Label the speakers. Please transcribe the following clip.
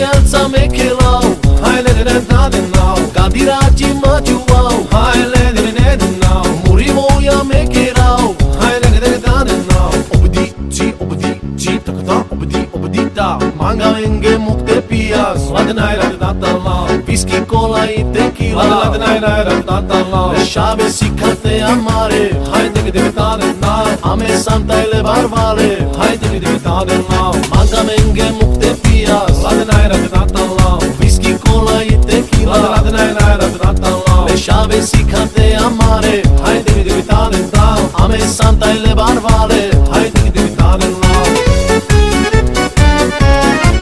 Speaker 1: alzame che lau, hai le ne de now, gadiraji majuau, hai le ne de now, murimo ya me che rau, hai le ne de now, obdi takta obdi ta, manga enge mukte pia, swadnai radata lau, whisky cola e tequila, swadnai radata lau, le shave sikhate amare, hai de now, ame santa ele barvale, hai de now, manga enge mukte pia, swadnai radata lau, whisky cola e tequila, swadnai radata lau, le shave sikhate amare, hai de now, ame santa ele barvale.